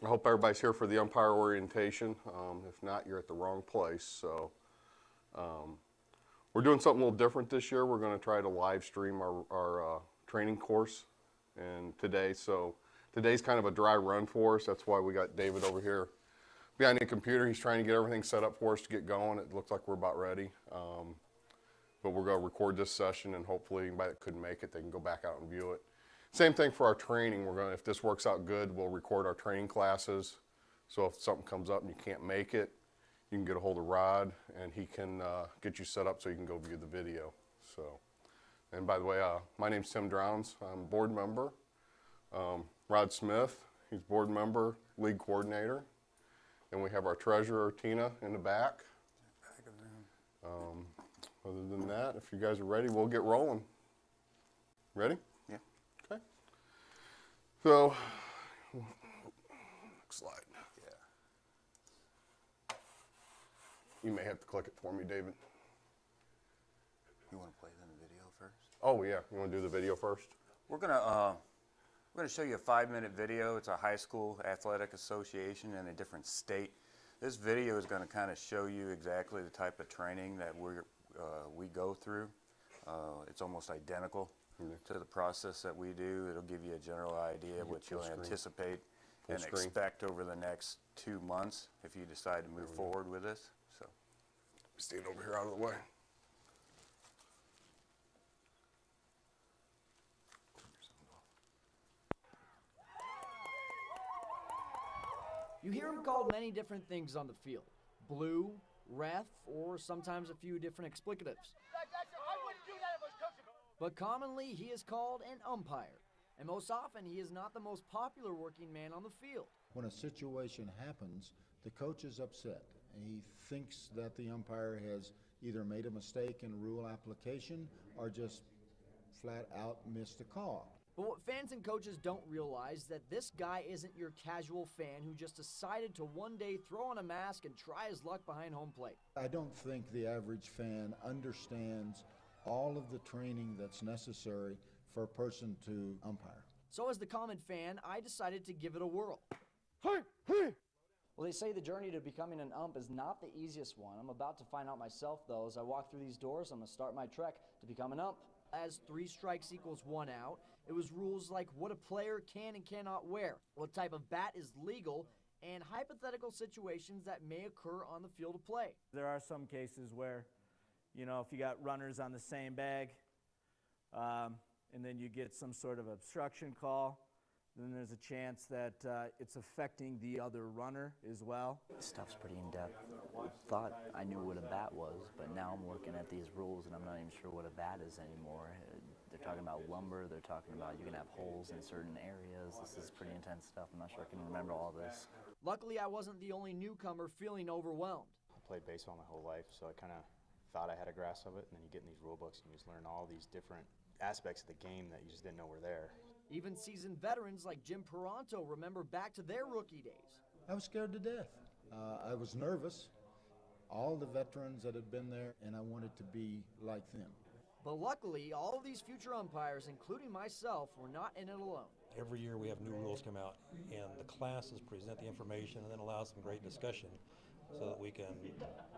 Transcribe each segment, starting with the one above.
hope everybody's here for the umpire orientation. If not, you're at the wrong place. So we're doing something a little different this year. We're going to try to live stream our training course and today. So today's kind of a dry run for us. That's why we got David over here behind the computer. He's trying to get everything set up for us to get going. It looks like we're about ready. But we're going to record this session, and hopefully anybody that couldn't make it, they can go back out and view it. Same thing for our training. We're going to, if this works out good, we'll record our training classes. So if something comes up and you can't make it, you can get a hold of Rod, and he can get you set up so you can go view the video. So, and by the way, my name's Tim Drowns. I'm a board member. Rod Smith, he's board member, league coordinator. And we have our treasurer, Tina, in the back. Other than that, if you guys are ready, we'll get rolling. Ready? Yeah. Okay. So, next slide. Yeah. You may have to click it for me, David. You want to play the video first? Oh yeah, you want to do the video first? We're gonna show you a 5-minute video. It's a high school athletic association in a different state. This video is going to kind of show you exactly the type of training that we go through. It's almost identical to the process that we do. It'll give you a general idea of what you'll anticipate and expect over the next 2 months if you decide to move forward with this. So, stand over here out of the way. You hear him called many different things on the field. Blue, ref, or sometimes a few different explicatives. But commonly he is called an umpire, and most often he is not the most popular working man on the field. When a situation happens, the coach is upset. He thinks that the umpire has either made a mistake in rule application or just flat out missed a call. But what fans and coaches don't realize that this guy isn't your casual fan who just decided to one day throw on a mask and try his luck behind home plate. I don't think the average fan understands all of the training that's necessary for a person to umpire. So as the common fan, I decided to give it a whirl. Well, they say the journey to becoming an ump is not the easiest one. I'm about to find out myself, though. As I walk through these doors, I'm going to start my trek to become an ump. As 3 strikes equals 1 out, it was rules like what a player can and cannot wear, what type of bat is legal, and hypothetical situations that may occur on the field of play. There are some cases where, you know, if you got runners on the same bag, and then you get some sort of obstruction call, then there's a chance that it's affecting the other runner as well. This stuff's pretty in-depth. Thought I knew what a bat was, but now I'm looking at these rules and I'm not even sure what a bat is anymore. They're talking about lumber, they're talking about you can have holes in certain areas. This is pretty intense stuff. I'm not sure I can remember all this. Luckily, I wasn't the only newcomer feeling overwhelmed. I played baseball my whole life, so I kind of thought I had a grasp of it, and then you get in these rule books and you just learn all these different aspects of the game that you just didn't know were there. Even seasoned veterans like Jim Peranto remember back to their rookie days. I was scared to death. I was nervous. All the veterans that had been there, and I wanted to be like them. But luckily, all of these future umpires, including myself, were not in it alone. Every year we have new rules come out, and the classes present the information and then allow some great discussion so that we can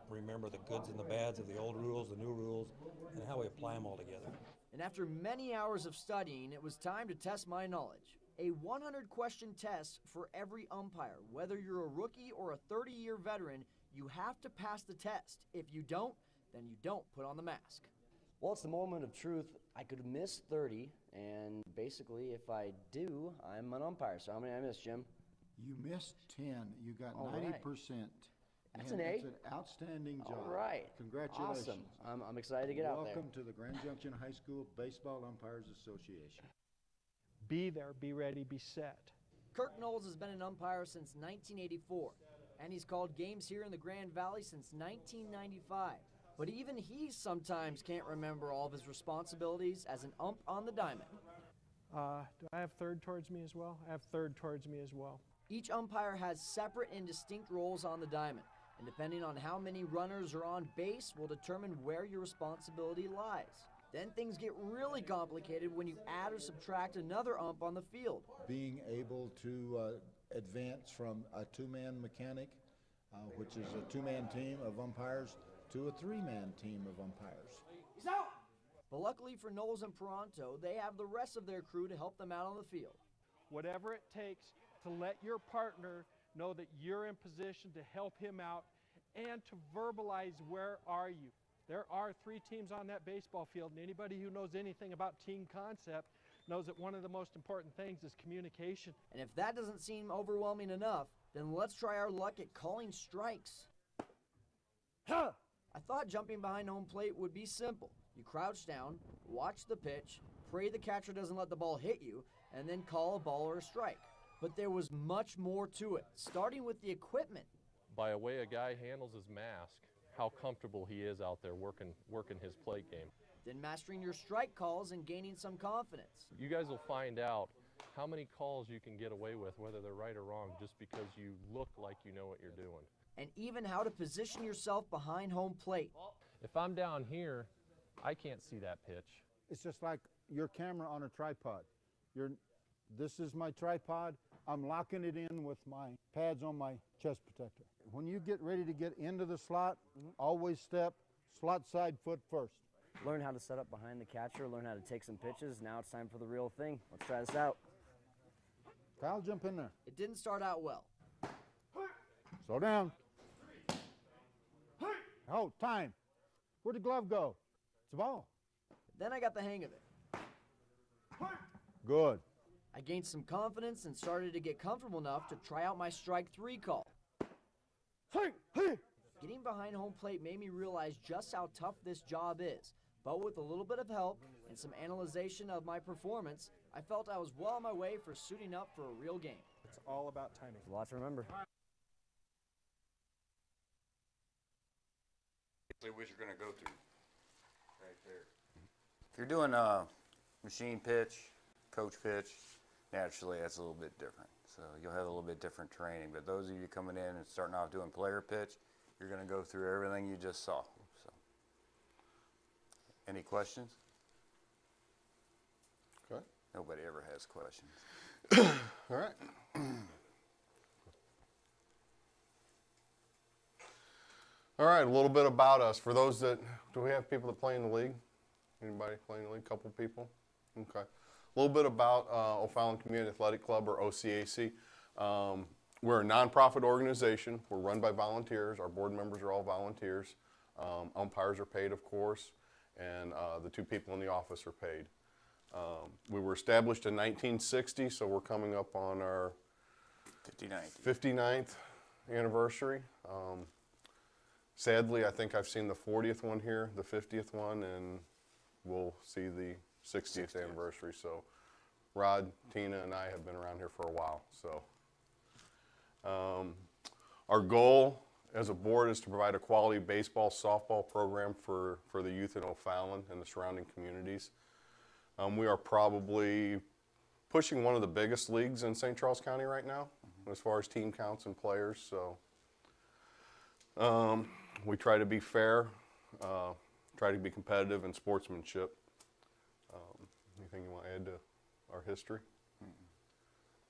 remember the goods and the bads of the old rules, the new rules, and how we apply them all together. And after many hours of studying, it was time to test my knowledge. A 100-question test for every umpire. Whether you're a rookie or a 30-year veteran, you have to pass the test. If you don't, then you don't put on the mask. Well, it's the moment of truth. I could miss 30, and basically, if I do, I'm an umpire. So how many I missed, Jim? You missed 10. You got All 90%. right. That's And an A. It's an outstanding job. All right. Congratulations. Awesome. I'm excited to get out there. Welcome to the Grand Junction High School Baseball Umpires Association. Be there, be ready, be set. Kirk Knowles has been an umpire since 1984, and he's called games here in the Grand Valley since 1995. But even he sometimes can't remember all of his responsibilities as an ump on the diamond. Do I have third towards me as well? I have third towards me as well. Each umpire has separate and distinct roles on the diamond, and depending on how many runners are on base will determine where your responsibility lies. Then things get really complicated when you add or subtract another ump on the field. Being able to advance from a two-man mechanic, which is a two-man team of umpires, to a three-man team of umpires. But luckily for Knowles and Peranto, they have the rest of their crew to help them out on the field. Whatever it takes to let your partner know that you're in position to help him out and to verbalize where are you. There are 3 teams on that baseball field, and anybody who knows anything about team concept knows that one of the most important things is communication. And if that doesn't seem overwhelming enough, then let's try our luck at calling strikes. I thought jumping behind home plate would be simple. You crouch down, watch the pitch, pray the catcher doesn't let the ball hit you, and then call a ball or a strike. But there was much more to it, starting with the equipment. By the way a guy handles his mask, how comfortable he is out there working his plate game. Then mastering your strike calls and gaining some confidence. You guys will find out how many calls you can get away with, whether they're right or wrong, just because you look like you know what you're doing. And even how to position yourself behind home plate. If I'm down here, I can't see that pitch. It's just like your camera on a tripod. This is my tripod. I'm locking it in with my pads on my chest protector. When you get ready to get into the slot, always step slot side foot first. Learn how to set up behind the catcher, learn how to take some pitches. Now it's time for the real thing. Let's try this out. Kyle, jump in there. It didn't start out well. Slow down. Oh, time. Where'd the glove go? It's a ball. Then I got the hang of it. Good. I gained some confidence and started to get comfortable enough to try out my strike 3 call. Getting behind home plate made me realize just how tough this job is. But with a little bit of help and some analyzation of my performance, I felt I was well on my way for suiting up for a real game. It's all about timing. A lot to remember. What you're going to go through right there. If you're doing a machine pitch, coach pitch, naturally that's a little bit different. So you'll have a little bit different training. But those of you coming in and starting off doing player pitch, you're going to go through everything you just saw. So, any questions? Okay. Nobody ever has questions. All right. All right, a little bit about us. For those that, do we have people that play in the league? Anybody playing in the league? Couple people? Okay. A little bit about O'Fallon Community Athletic Club, or OCAC. We're a nonprofit organization. We're run by volunteers. Our board members are all volunteers. Umpires are paid, of course, and the 2 people in the office are paid. We were established in 1960, so we're coming up on our 59th anniversary. Sadly, I think I've seen the 40th one here, the 50th one, and we'll see the 60th anniversary. So Rod, Tina, and I have been around here for a while. So our goal as a board is to provide a quality baseball, softball program for the youth in O'Fallon and the surrounding communities. We are probably pushing one of the biggest leagues in St. Charles County right now, as far as team counts and players. So we try to be fair, try to be competitive in sportsmanship. Anything you want to add to our history?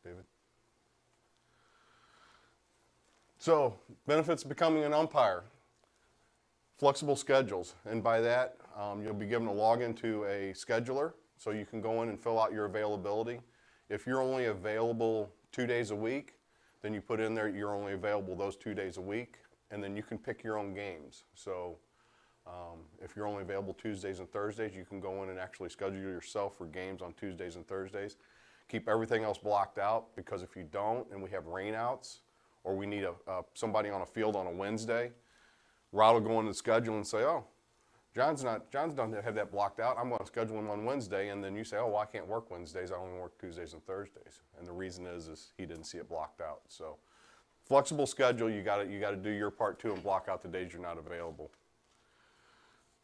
David? So, benefits of becoming an umpire. Flexible schedules, and by that, you'll be given a login to a scheduler, so you can go in and fill out your availability. If you're only available 2 days a week, then you put in there you're only available those 2 days a week, and then you can pick your own games. So if you're only available Tuesdays and Thursdays, you can go in and actually schedule yourself for games on Tuesdays and Thursdays. Keep everything else blocked out, because if you don't and we have rainouts or we need somebody on a field on a Wednesday, Rod will go into the schedule and say, oh, John's doesn't have that blocked out. I'm going to schedule him on Wednesday. And then you say, oh, well, I can't work Wednesdays. I only work Tuesdays and Thursdays. And the reason is he didn't see it blocked out. So flexible schedule, you got to do your part too and block out the days you're not available.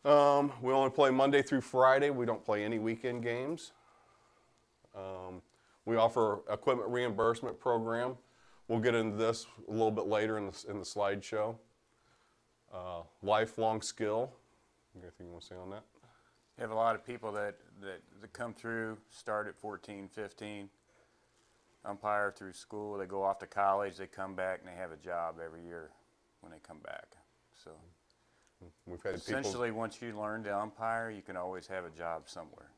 We only play Monday through Friday. We don't play any weekend games. We offer equipment reimbursement program. We'll get into this a little bit later in the slideshow. Lifelong skill. Anything you want to say on that? You have a lot of people that come through, start at 14, 15, umpire through school, they go off to college, they come back and they have a job every year when they come back. So We've had essentially, once you learn to umpire, you can always have a job somewhere.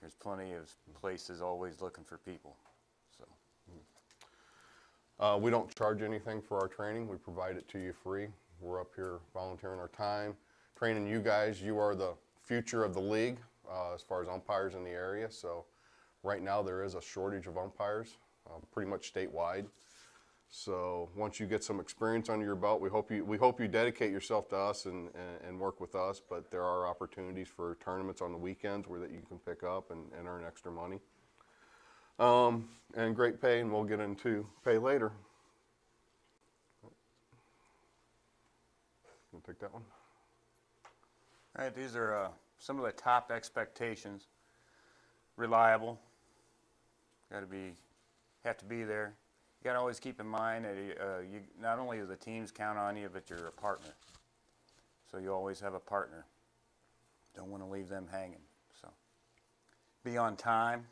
There's plenty of places always looking for people. So we don't charge anything for our training. We provide it to you free. We're up here volunteering our time, training you guys. You are the future of the league as far as umpires in the area. So right now there is a shortage of umpires, pretty much statewide. So once you get some experience under your belt, we hope you dedicate yourself to us and work with us. But there are opportunities for tournaments on the weekends where that you can pick up and earn extra money. And great pay, and we'll get into pay later. You take that one. all right, these are some of the top expectations. Reliable. Have to be there. You got to always keep in mind that you not only do the teams count on you, but you're a partner. So you always have a partner. Don't want to leave them hanging. So be on time.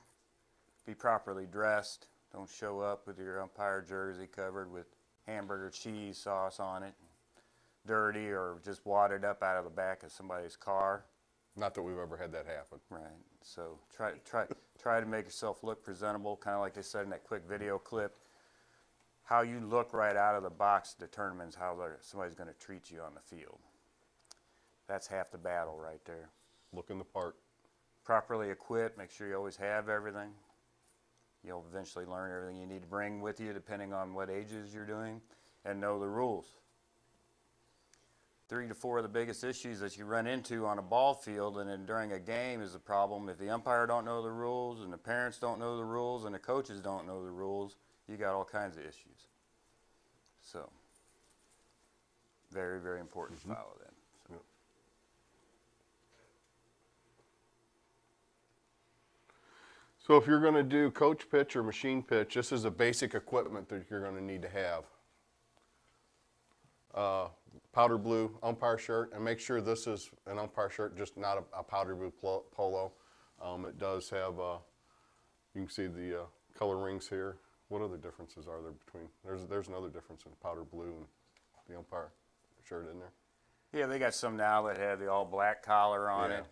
Be properly dressed. Don't show up with your umpire jersey covered with hamburger cheese sauce on it, dirty or just wadded up out of the back of somebody's car. Not that we've ever had that happen. Right. So try to make yourself look presentable, kind of like they said in that quick video clip. How you look right out of the box determines how somebody's going to treat you on the field. That's half the battle right there. Looking the part. Properly equipped. Make sure you always have everything. You'll eventually learn everything you need to bring with you depending on what ages you're doing, and know the rules. 3 to 4 of the biggest issues that you run into on a ball field and then during a game is the problem. If the umpire don't know the rules and the parents don't know the rules and the coaches don't know the rules, you got all kinds of issues. So very, very important to follow them. So. So if you're going to do coach pitch or machine pitch, this is a basic equipment that you're going to need to have. Powder blue umpire shirt, and make sure this is an umpire shirt, just not a powder blue polo. It does have, you can see the color rings here. What other differences are there between, there's another difference in powder blue and the umpire shirt in there. Yeah, they got some now that have the all black collar on it,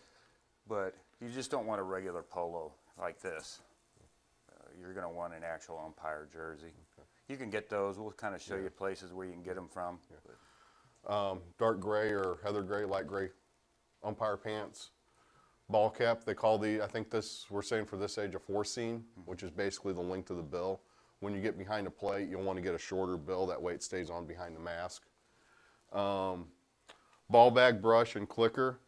but you just don't want a regular polo like this. You're going to want an actual umpire jersey. Okay. You can get those. We'll kind of show you places where you can get them from. Dark gray or heather gray, light gray umpire pants. Ball cap, they call I think this, we're saying for this age, a 4-seam, which is basically the length of the bill. When you get behind the plate, you'll want to get a shorter bill. That way it stays on behind the mask. Ball bag, brush, and clicker.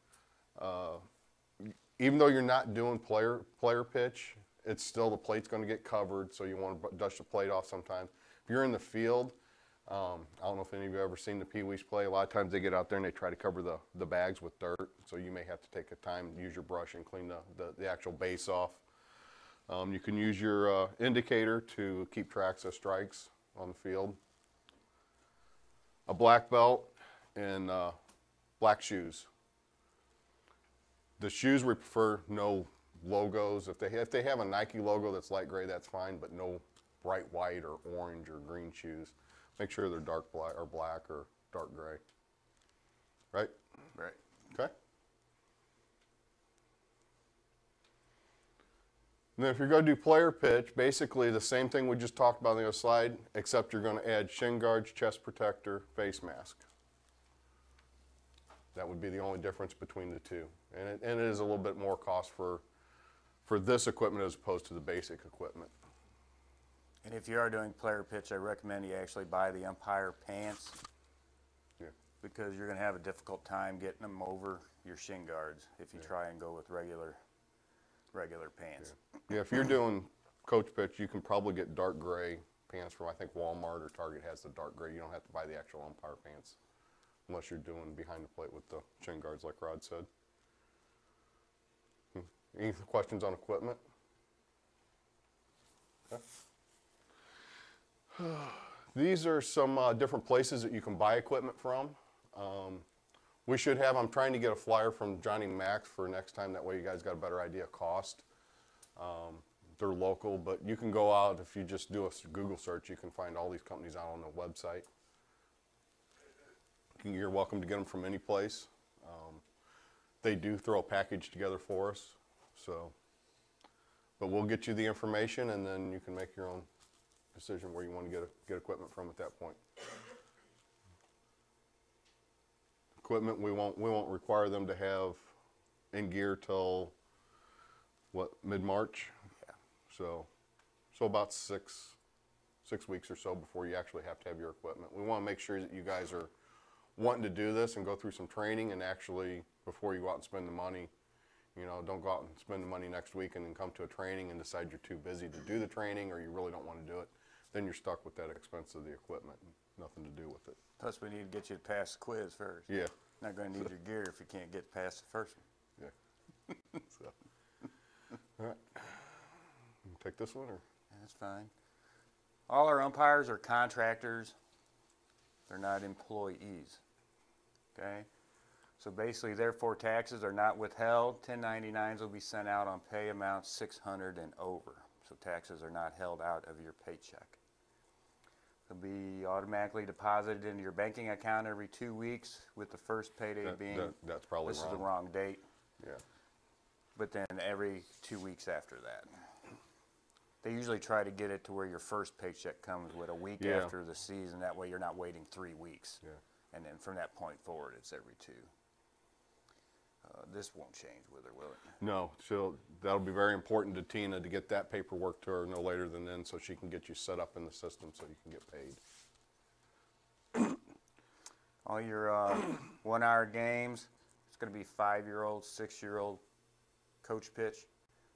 Even though you're not doing player pitch, it's still, the plate's going to get covered, so you want to dust the plate off sometimes. If you're in the field, I don't know if any of you have ever seen the Pee-wees play. A lot of times they get out there and they try to cover the bags with dirt, so you may have to take a time, use your brush and clean the actual base off. You can use your indicator to keep tracks of strikes on the field. A black belt and black shoes. The shoes we prefer no logos. If they have a Nike logo that's light gray, that's fine, but no bright white or orange or green shoes. Make sure they're dark black or dark gray. Right? Right. Okay. And then if you're going to do player pitch, basically the same thing we just talked about on the other slide, except you're going to add shin guards, chest protector, face mask. That would be the only difference between the two. And it is a little bit more cost for this equipment as opposed to the basic equipment. And if you are doing player pitch, I recommend you actually buy the umpire pants. Yeah. Because you're going to have a difficult time getting them over your shin guards if you try and go with regular pants. Yeah, if you're doing coach pitch, you can probably get dark gray pants from, I think Walmart or Target has the dark gray. You don't have to buy the actual umpire pants unless you're doing behind the plate with the shin guards like Rod said. Any questions on equipment? Okay. These are some different places that you can buy equipment from. We should have, I'm trying to get a flyer from Johnny Max for next time. That way you guys got a better idea of cost. They're local, but you can go out, if you just do a Google search, you can find all these companies out on the website. You're welcome to get them from any place. They do throw a package together for us, so. But we'll get you the information, and then you can make your own decision where you want to get equipment from at that point. Equipment, we won't require them to have in gear till what, mid-March? Yeah. So about six weeks or so before you actually have to have your equipment. We want to make sure that you guys are wanting to do this and go through some training, and actually before you go out and spend the money, you know, don't go out and spend the money next week and then come to a training and decide you're too busy to do the training, or you really don't want to do it. Then you're stuck with that expense of the equipment and nothing to do with it. Plus, we need to get you to pass the quiz first. Yeah. Not going to need your gear if you can't get past the first one. Yeah. So, all right. Take this one, or? That's fine. All our umpires are contractors. They're not employees. Okay? So basically, therefore, taxes are not withheld. 1099s will be sent out on pay amounts 600 and over. So taxes are not held out of your paycheck. They'll be automatically deposited into your banking account every 2 weeks, with the first payday being, that's probably this wrong. is the wrong date, Yeah. but then every 2 weeks after that. They usually try to get it to where your first paycheck comes with a week Yeah. after the season. That way you're not waiting 3 weeks. Yeah. And then from that point forward, it's every 2. This won't change with her, will it? No, so that'll be very important to Tina to get that paperwork to her no later than then, so she can get you set up in the system so you can get paid. All your 1-hour games, it's going to be 5-year-old, 6-year-old coach pitch,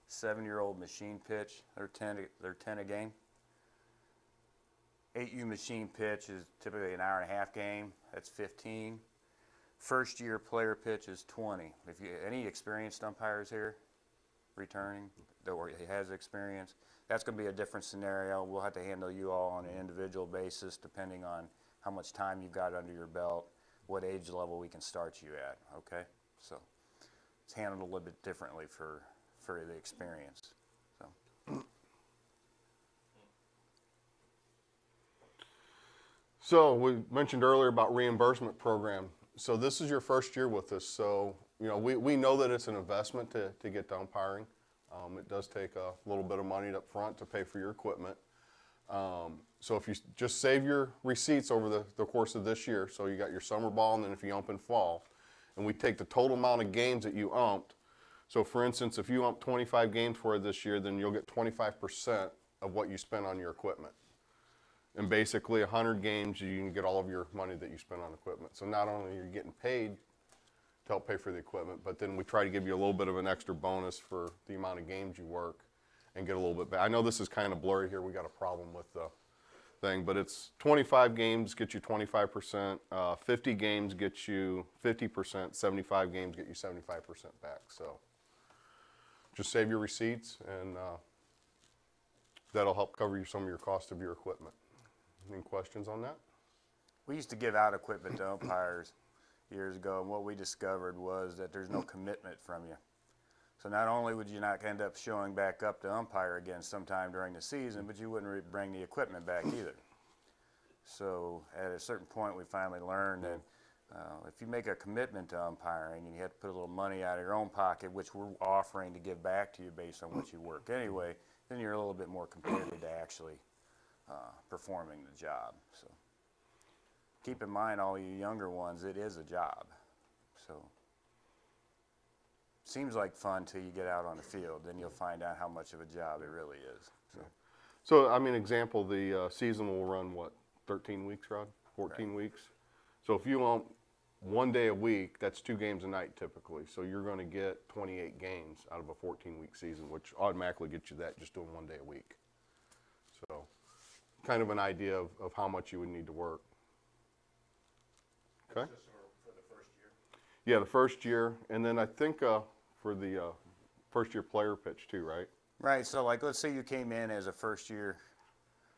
7-year-old machine pitch. They're 10 a game. 8U machine pitch is typically an hour and a half game. That's 15. First year player pitch is 20. If you any experienced umpires here returning, or he has experience, that's going to be a different scenario. We'll have to handle you all on an individual basis depending on how much time you've got under your belt, what age level we can start you at, okay? So it's handled a little bit differently for the experience. So we mentioned earlier about reimbursement program. So this is your first year with us, so you know we know that it's an investment to get to umpiring. It does take a little bit of money up front to pay for your equipment. So if you just save your receipts over the course of this year, so you got your summer ball, and then if you ump in fall, and we take the total amount of games that you umped. So for instance, if you ump 25 games for it this year, then you'll get 25% of what you spent on your equipment. And basically 100 games, you can get all of your money that you spent on equipment. So not only are you getting paid to help pay for the equipment, but then we try to give you a little bit of an extra bonus for the amount of games you work and get a little bit back. I know this is kind of blurry here. We got a problem with the thing, but it's 25 games get you 25%, 50 games get you 50%, 75 games get you 75% back. So just save your receipts, and that'll help cover you some of your cost of your equipment. Any questions on that? We used to give out equipment to umpires years ago, and what we discovered was that there's no commitment from you. So not only would you not end up showing back up to umpire again sometime during the season, but you wouldn't bring the equipment back either. So at a certain point, we finally learned that if you make a commitment to umpiring and you have to put a little money out of your own pocket, which we're offering to give back to you based on what you work anyway, then you're a little bit more committed to actually performing the job. So keep in mind, all you younger ones, it is a job. So seems like fun till you get out on the field, then you'll find out how much of a job it really is. So I mean, example, the season will run what, 13 weeks, Rod? 14 weeks. So if you ump 1 day a week, that's 2 games a night typically. So you're going to get 28 games out of a 14-week season, which automatically gets you that just doing 1 day a week. So kind of an idea of how much you would need to work. Okay? For the first year? Yeah, the first year, and then I think for the first year player pitch too, right? Right, so like let's say you came in as a first year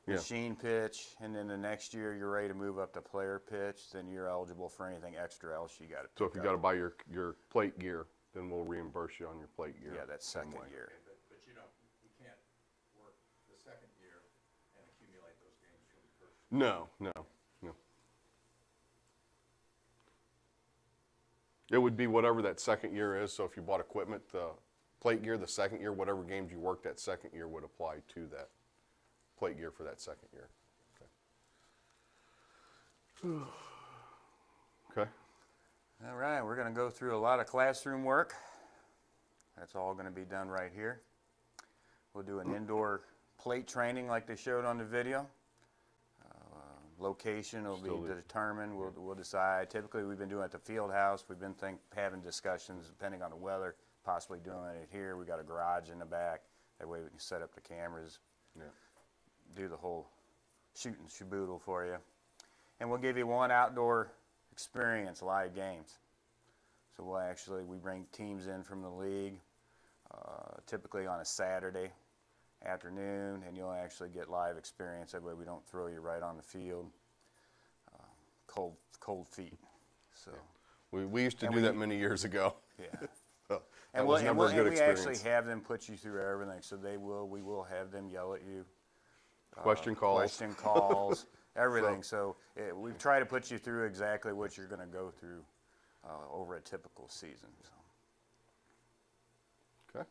Yeah. machine pitch, and then the next year you're ready to move up to player pitch, then you're eligible for anything extra else you got to pick So if you up. got to buy your plate gear, then we'll reimburse you on your plate gear. Yeah, that same second way. year. But you can't work the second year and accumulate those games from the first year. No. It would be whatever that second year is. So if you bought equipment, the plate gear, the second year, whatever games you worked that second year would apply to that plate gear for that second year. Okay. All right, we're going to go through a lot of classroom work. That's all going to be done right here. We'll do an indoor plate training like they showed on the video. Location will be determined. We'll decide. Typically, we've been doing it at the field house. We've been having discussions, depending on the weather, possibly doing it here. We got a garage in the back. That way we can set up the cameras, do the whole shoot and shaboodle for you. And we'll give you one outdoor experience, live games. So we bring teams in from the league, typically on a Saturday afternoon, and you'll actually get live experience. That way we don't throw you right on the field, cold feet. So we used to do that many years ago. Yeah. That was never a good experience. We actually have them put you through everything. So we will have them yell at you. Question calls, everything. So we try to put you through exactly what you're going to go through over a typical season. So. Okay.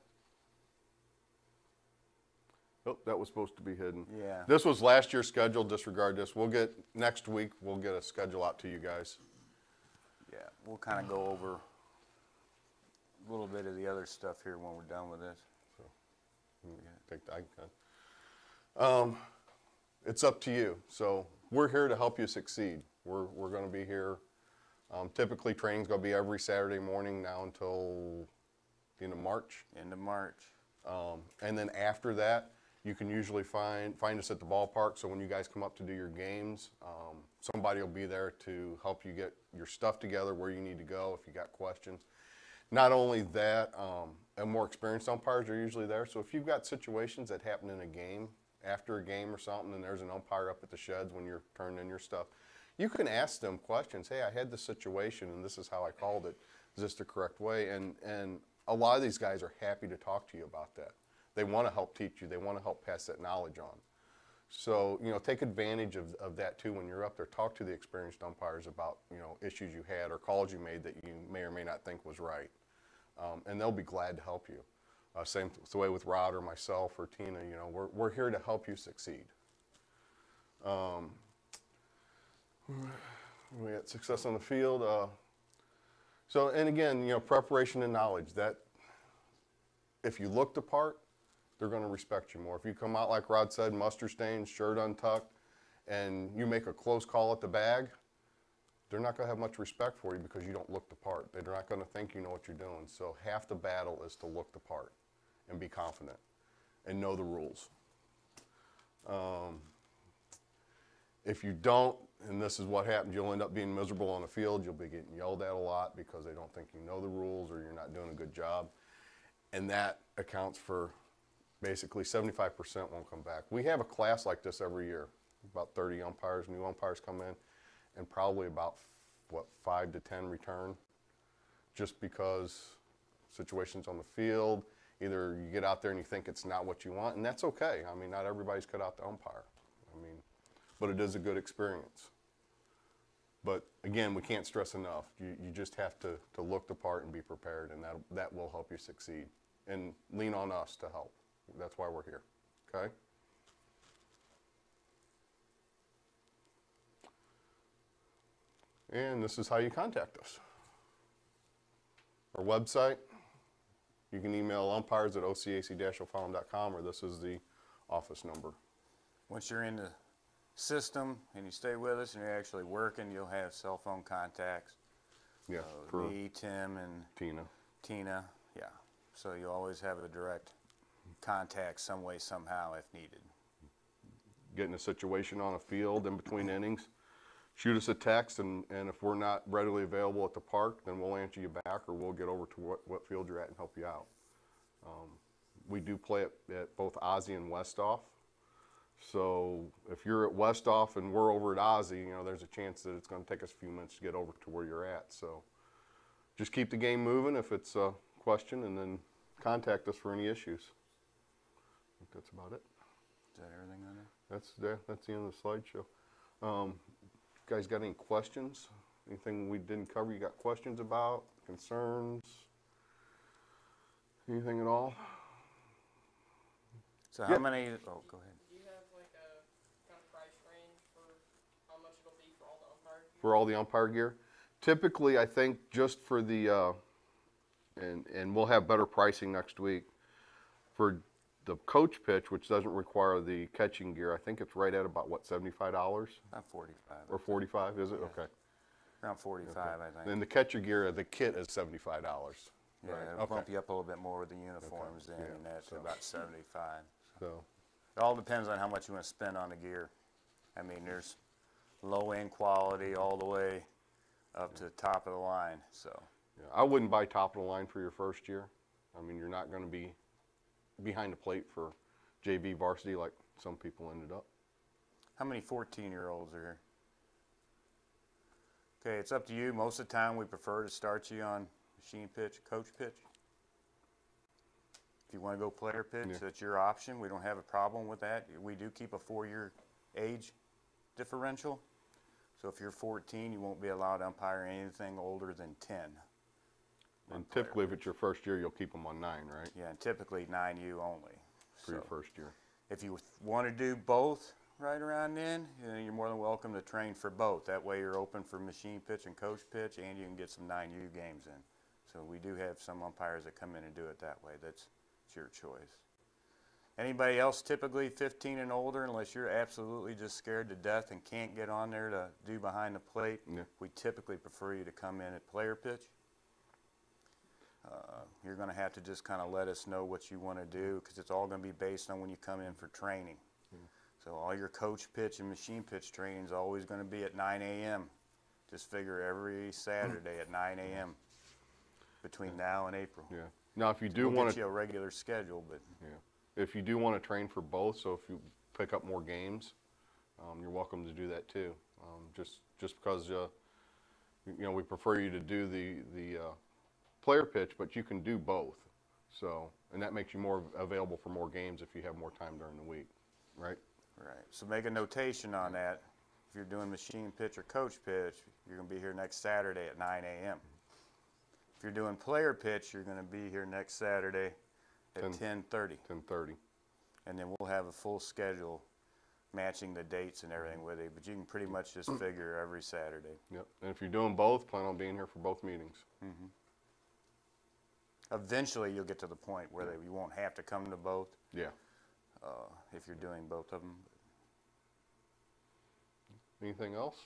Oh, that was supposed to be hidden. Yeah. This was last year's schedule. Disregard this. Next week, we'll get a schedule out to you guys. Yeah, we'll kind of go over a little bit of the other stuff here when we're done with this. It's up to you. So we're here to help you succeed. We're going to be here. Typically, training's going to be every Saturday morning now until the end of March. End of March. And then after that, you can usually find us at the ballpark. So when you guys come up to do your games, somebody will be there to help you get your stuff together, where you need to go if you got questions. Not only that, and more experienced umpires are usually there. So if you've got situations that happen in a game, after a game or something, and there's an umpire up at the sheds when you're turning in your stuff, you can ask them questions. Hey, I had this situation, and this is how I called it. Is this the correct way? And a lot of these guys are happy to talk to you about that. They want to help teach you. They want to help pass that knowledge on. So, take advantage of that too when you're up there. Talk to the experienced umpires about, issues you had or calls you made that you may or may not think was right. And they'll be glad to help you. Same the way with Rod or myself or Tina, we're here to help you succeed. We had success on the field. And again, preparation and knowledge. That if you look the part, they're going to respect you more. If you come out, like Rod said, mustard stains, shirt untucked, and you make a close call at the bag, they're not going to have much respect for you because you don't look the part. They're not going to think you know what you're doing. So half the battle is to look the part and be confident and know the rules. If you don't, and this is what happens, you'll end up being miserable on the field. You'll be getting yelled at a lot because they don't think you know the rules or you're not doing a good job. And that accounts for basically 75% won't come back. We have a class like this every year. About 30 umpires, new umpires come in, and probably about, 5 to 10 return, just because situations on the field, either you get out there and you think it's not what you want, and that's okay. I mean, not everybody's cut out to umpire. But it is a good experience. But again, we can't stress enough. You just have to look the part and be prepared, and that will help you succeed. And lean on us to help. That's why we're here, okay? And this is how you contact us. Our website, you can email umpires@ocac-o'fallon.com, or this is the office number. Once you're in the system and you stay with us and you're actually working, you'll have cell phone contacts. Yeah, me, Tim, and Tina, yeah. So you always have a direct contact some way, somehow, if needed. Get in a situation on a field in between innings, shoot us a text, and if we're not readily available at the park, then we'll answer you back, or we'll get over to what field you're at and help you out. We do play at both Ozzie and Westhoff, So if you're at Westoff and we're over at Ozzie, you know, there's a chance that it's going to take us a few minutes to get over to where you're at. So just keep the game moving if it's a question, and then contact us for any issues. I think that's about it. Is that everything on there? That's the end of the slideshow. Guys got any questions? Anything we didn't cover you got questions about, concerns, anything at all? So how many, oh, go ahead. Do you have like a kind of price range for how much it'll be for all the umpire gear? For all the umpire gear? Typically, I think just for the, and we'll have better pricing next week, for the coach pitch, which doesn't require the catching gear, I think it's right at about, what, $75? About 45. Or 45, is it? Yeah. Okay. Around 45, Okay. I think. Then the catcher gear, the kit is $75. Yeah, Right, it'll okay. bump you up a little bit more with the uniforms then, yeah, and that's so- about 75. So, It all depends on how much you want to spend on the gear. I mean, there's low-end quality all the way up to the top of the line, so. yeah, I wouldn't buy top of the line for your first year. I mean, you're not going to be behind the plate for JV varsity like some people ended up. How many 14-year-olds are here? Okay, it's up to you. Most of the time, we prefer to start you on machine pitch, coach pitch. If you want to go player pitch, Yeah. that's your option. We don't have a problem with that. We do keep a 4-year age differential. So if you're 14, you won't be allowed to umpire anything older than 10. And typically, if it's your first year, you'll keep them on 9, right? Yeah, and typically 9U only. For your So first year. if you want to do both right around then, you know, you're more than welcome to train for both. That way you're open for machine pitch and coach pitch, and you can get some 9U games in. So we do have some umpires that come in and do it that way. That's your choice. Anybody else typically 15 and older, unless you're absolutely just scared to death and can't get on there to do behind the plate, Yeah. we typically prefer you to come in at player pitch. You're going to have to just kind of let us know what you want to do, because it's all going to be based on when you come in for training. So all your coach pitch and machine pitch training is always going to be at 9 a.m. Just figure every Saturday at 9 a.m. between now and April. Yeah. Now, if you do We'll want get to, you a regular schedule, but yeah, if you do want to train for both, so if you pick up more games, you're welcome to do that too. Just because you know, we prefer you to do the player pitch, but you can do both. So, and that makes you more available for more games if you have more time during the week, right? right. So make a notation on that. If you're doing machine pitch or coach pitch, you're going to be here next Saturday at 9 a.m. If you're doing player pitch, you're going to be here next Saturday at 10:30. 10:30. And then we'll have a full schedule matching the dates and everything with it. But you can pretty much just figure every Saturday. Yep. And if you're doing both, plan on being here for both meetings. Eventually, you'll get to the point where you won't have to come to both Yeah. if you're doing both of them. Anything else?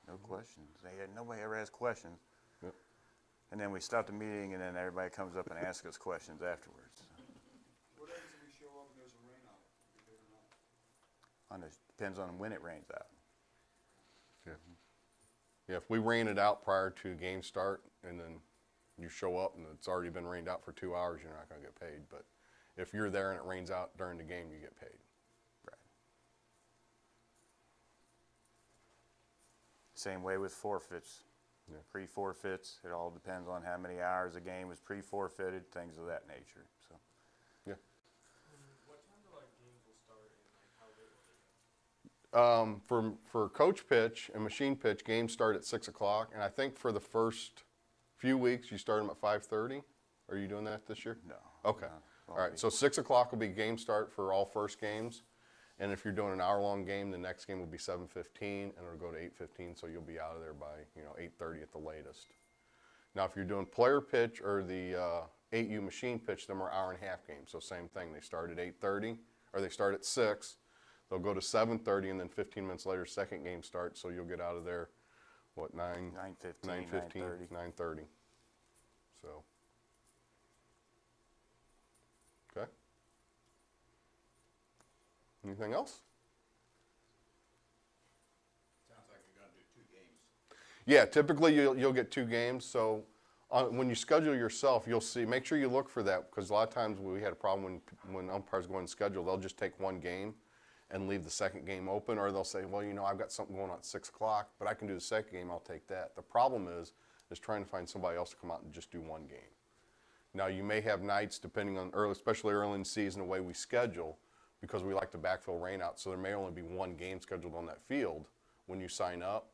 No questions. Nobody ever has questions. Yep. And then we stop the meeting, and then everybody comes up and asks us questions afterwards. What happens if we show up and there's a rain out? You bid or not? Depends on when it rains out. Yeah. Yeah, if we rain it out prior to game start and then you show up and it's already been rained out for 2 hours, you're not going to get paid. But if you're there and it rains out during the game, you get paid. Right. Same way with forfeits. Yeah. Pre-forfeits, it all depends on how many hours the game was pre-forfeited, things of that nature. So. Yeah. What time do like games will start and like how late will they go? For coach pitch and machine pitch, games start at 6 o'clock. And I think for the first few weeks, you start them at 5:30. Are you doing that this year? No. Okay. No, All right. So 6 o'clock will be game start for all first games. And if you're doing an hour-long game, the next game will be 7:15, and it'll go to 8:15, so you'll be out of there by 8:30 at the latest. Now, if you're doing player pitch or the 8U machine pitch, them are hour-and-a-half games. So same thing, they start at 8:30, or they start at 6. They'll go to 7:30, and then 15 minutes later, second game starts. So you'll get out of there, what, 9:15, 9:30. 9:30. So, okay. Anything else? Sounds like you're gonna do 2 games. Yeah, typically you'll get 2 games. So When you schedule yourself, you'll see, make sure you look for that, because a lot of times we had a problem when umpires go and schedule, they'll just take one game and leave the second game open, or they'll say, well, you know, I've got something going on at 6 o'clock, but I can do the second game, I'll take that. The problem is trying to find somebody else to come out and just do one game. Now, you may have nights, depending on especially early in the season, the way we schedule, because we like to backfill rainouts, so there may only be one game scheduled on that field when you sign up,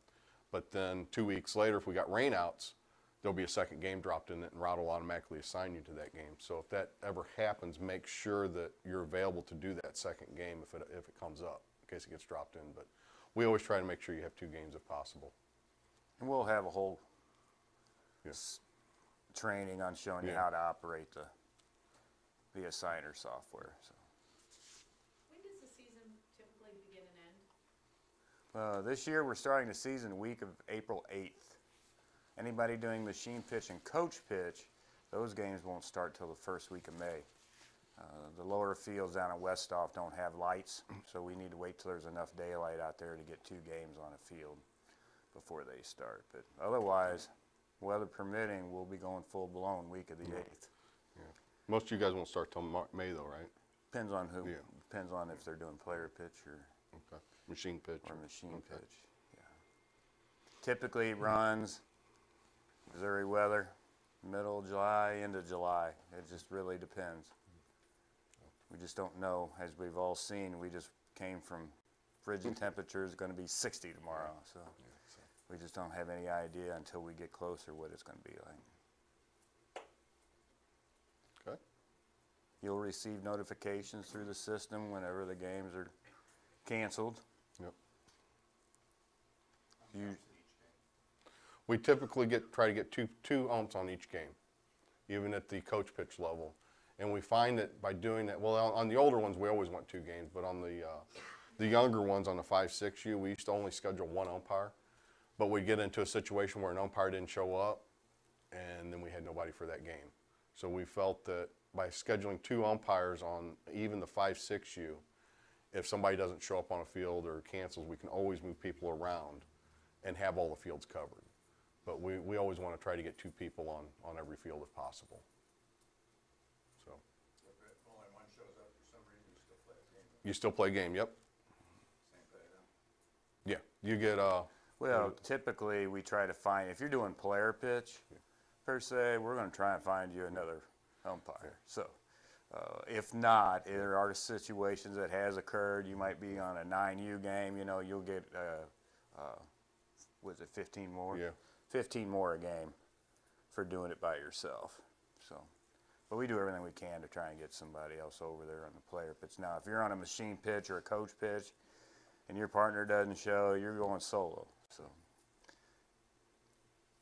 but then 2 weeks later, if we got rainouts, there'll be a second game dropped in it, and Route will automatically assign you to that game. So if that ever happens, make sure that you're available to do that second game if it comes up, in case it gets dropped in. But we always try to make sure you have 2 games if possible. And we'll have a whole training on showing you how to operate the assigner software. So. When does the season typically begin and end? This year we're starting the season week of April 8th. Anybody doing machine pitch and coach pitch, those games won't start till the first week of May. The lower fields down at Westoff don't have lights, so we need to wait till there's enough daylight out there to get 2 games on a field before they start. But otherwise, weather permitting, we'll be going full blown week of the 8th. Yeah. Most of you guys won't start till May though, right? Depends on who. Yeah. Depends on if they're doing player pitch or machine pitch. Or machine pitch. Yeah. Typically it runs Missouri weather, middle of July, end of July. It just really depends. We just don't know. As we've all seen, we just came from frigid temperatures, going to be 60 tomorrow. So we just don't have any idea until we get closer what it's going to be like. Okay. You'll receive notifications through the system whenever the games are canceled. Yep. We typically try to get two umps on each game, even at the coach pitch level. And we find that by doing that, well, on the older ones, we always want 2 games, but on the younger ones, on the 5-6U, we used to only schedule 1 umpire. But we'd get into a situation where an umpire didn't show up, and then we had nobody for that game. So we felt that by scheduling 2 umpires on even the 5-6U, if somebody doesn't show up on a field or cancels, we can always move people around and have all the fields covered. But we always want to try to get 2 people on every field if possible. So. If only one shows up for some reason, you still play a game. You still play a game, yep. Same play them. Yeah, you get well, typically we try to find, if you're doing player pitch, per se, we're going to try and find you another umpire. So if not, there are situations that has occurred. You might be on a 9U game, you know, you'll get, was it 15 more? Yeah. 15 more a game for doing it by yourself. So, but we do everything we can to try and get somebody else over there on the player pitch. Now, if you're on a machine pitch or a coach pitch and your partner doesn't show, you're going solo. So,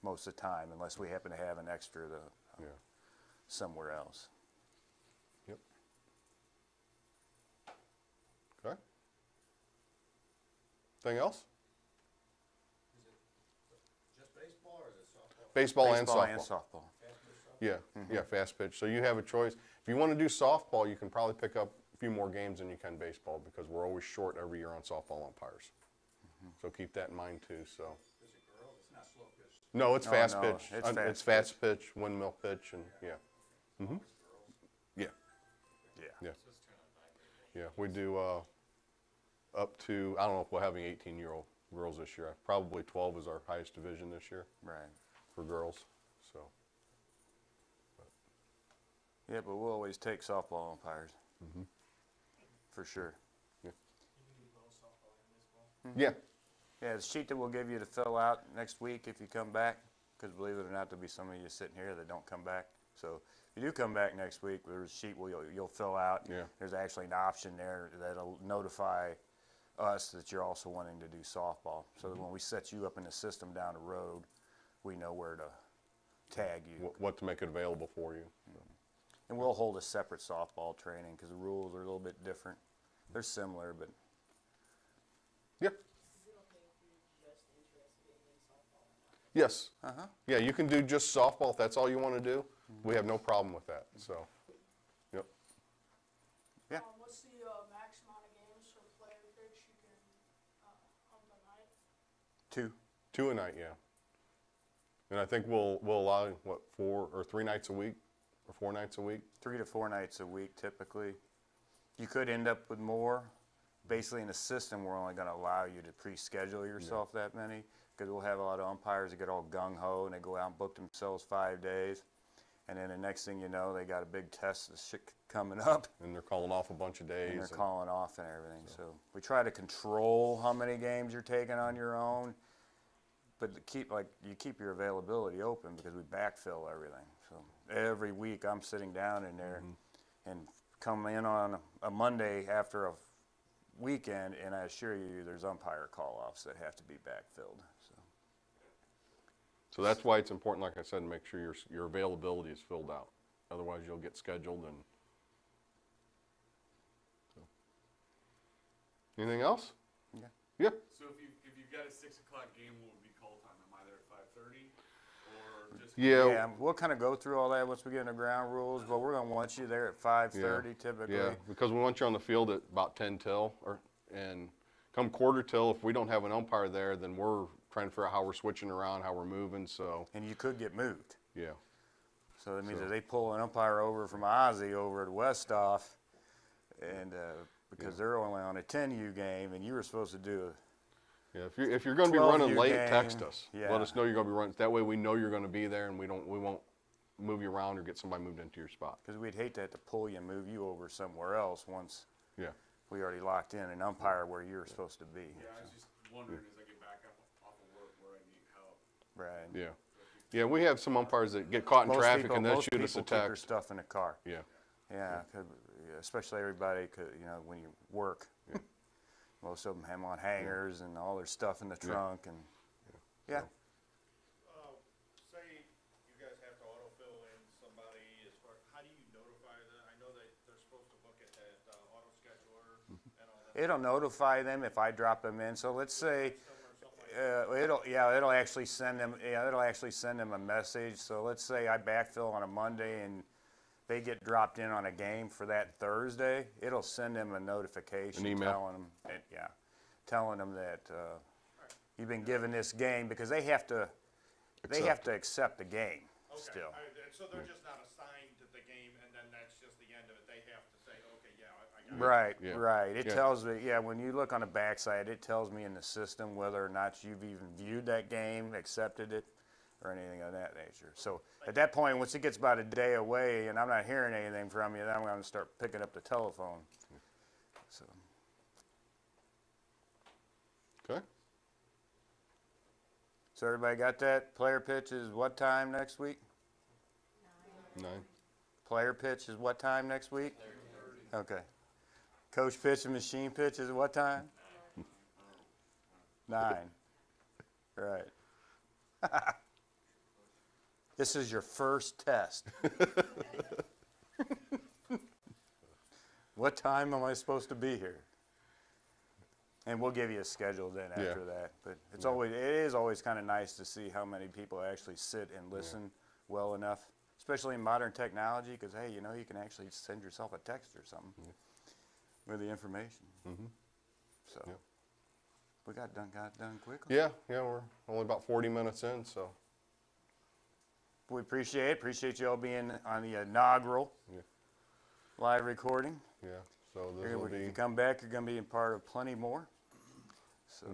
most of the time, unless we happen to have an extra somewhere else. Yep. Okay. Anything else? Baseball and softball. Yeah, yeah, fast pitch. So you have a choice. If you want to do softball, you can probably pick up a few more games than you can baseball, because we're always short every year on softball umpires. So keep that in mind too. So. Is it girls? It's not slow pitch. No, it's fast pitch. It's fast pitch, windmill pitch, and yeah. Mm-hmm. Yeah. Yeah. Yeah. Yeah. We do up to, I don't know if we're having 18-year-old girls this year. Probably 12 is our highest division this year. Right. For girls, so. Yeah, but we'll always take softball umpires. Mm-hmm. For sure. Yeah. Yeah. Yeah, the sheet that we'll give you to fill out next week if you come back, because believe it or not, there'll be some of you sitting here that don't come back. So if you do come back next week, there's a sheet you'll fill out. Yeah. There's actually an option there that'll notify us that you're also wanting to do softball. So that when we set you up in the system down the road, we know where to tag you. What to make it available for you. And we'll hold a separate softball training because the rules are a little bit different. They're similar, but. Yeah. Yes. Uh-huh. Yeah, you can do just softball if that's all you want to do. We have no problem with that. So, yep. Yeah. What's the max amount of games for player pitch you can ump a night? 2. 2 a night, yeah. And I think we'll allow, what, 4 or 3 nights a week, or 4 nights a week? 3 to 4 nights a week typically. You could end up with more. Basically in the system, we're only going to allow you to pre-schedule yourself that many, because we'll have a lot of umpires that get all gung-ho and they go out and book themselves 5 days. And then the next thing you know, they got a big test of shit coming up. And they're calling off a bunch of days. And they're calling off and everything. So we try to control how many games you're taking on your own, but you keep your availability open because we backfill everything. So every week I'm sitting down in there and come in on a Monday after a weekend, and I assure you there's umpire call-offs that have to be backfilled. So that's why it's important, like I said, to make sure your availability is filled out. Otherwise, you'll get scheduled and. So. Anything else? Yeah. Yeah. So if you've got a 6 o'clock game, what would be call time? Am I there at 5:30, or just? Yeah, we'll kind of go through all that once we get into ground rules, but we're going to want you there at 5:30 typically. Yeah, because we want you on the field at about 10 till, and come quarter till, if we don't have an umpire there, then we're trying to figure out how we're switching around, how we're moving. So. And you could get moved. Yeah. So that means if they pull an umpire over from Ozzie over at Westoff, and because they're only on a 10U game, and you were supposed to do a if you're going to be running late, game, text us. yeah. Let us know you're going to be running. That way we know you're going to be there, and we won't move you around or get somebody moved into your spot. Because we'd hate to have to pull you and move you over somewhere else once we already locked in an umpire where you're supposed to be. Yeah, I was just wondering as I get back off of work where I need help. Right. Yeah. Yeah, we have some umpires that get caught in traffic and they'll shoot us a Most people keep their text. stuff in the car. Yeah. Yeah, especially everybody, when you work. Yeah. Most of them have on hangers and all their stuff in the trunk. And yeah. Say you guys have to autofill in somebody, how do you notify them? I know that they're supposed to book it at auto scheduler and all that. It'll notify them if I drop them in. So let's say it'll actually send them. Yeah, it'll actually send them a message. So let's say I backfill on a Monday and they get dropped in on a game for that Thursday. It'll send them a notification, An email. telling them that you've been given this game, because they have to accept the game still. So they're just not assigned to the game, and then that's just the end of it. They have to say, okay, yeah, I got it. Right. It tells me, when you look on the backside, it tells me in the system whether or not you've even viewed that game, accepted it, or anything of that nature. So at that point, once it gets about a day away and I'm not hearing anything from you, then I'm going to start picking up the telephone. So. Okay. So everybody got that? Player pitch is what time next week? 9. Player pitch is what time next week? 9:30. Okay. Coach pitch and machine pitch is what time? 9. Right. This is your first test. What time am I supposed to be here? And we'll give you a schedule then after that. But it is always kind of nice to see how many people actually sit and listen well enough, especially in modern technology, because, hey, you can actually send yourself a text or something with the information. So we got done quickly. Yeah, we're only about 40 minutes in, so. We appreciate you all being on the inaugural live recording. Yeah, so this will be. If you come back, you're going to be a part of plenty more. So.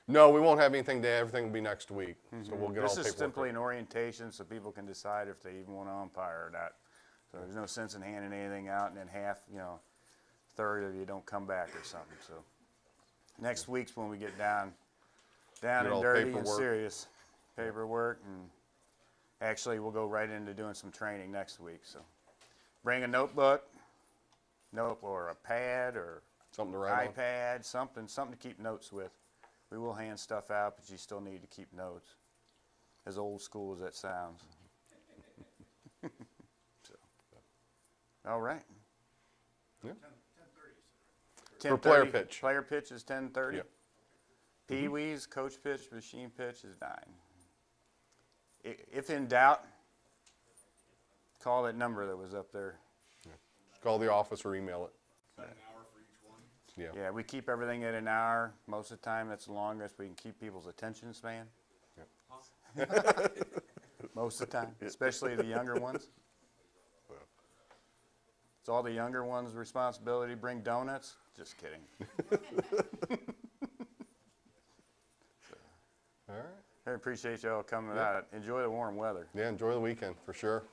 No, we won't have anything today. Everything will be next week. So we'll get all This the is paperwork. simply an orientation so people can decide if they even want to umpire or not. So there's no sense in handing anything out and then third of you don't come back or something. So next week's when we get down and dirty and serious paperwork, and actually we'll go right into doing some training next week. So bring a notebook, or a pad, or something to write on. iPad, something to keep notes with. We will hand stuff out, but you still need to keep notes, as old school as that sounds. So, all right. Yeah. 10:30. For player pitch. Player pitch is 10:30. Yep. Pee-wees, coach pitch, machine pitch is 9. If in doubt, call that number that was up there. Call the office or email it. About an hour for each one? Yeah, we keep everything at an hour. Most of the time, that's the longest. We can keep people's attention span. Most of the time, especially the younger ones. It's all the younger ones' responsibility to bring donuts? Just kidding. All right. I appreciate y'all coming out. Enjoy the warm weather. Yeah, enjoy the weekend for sure.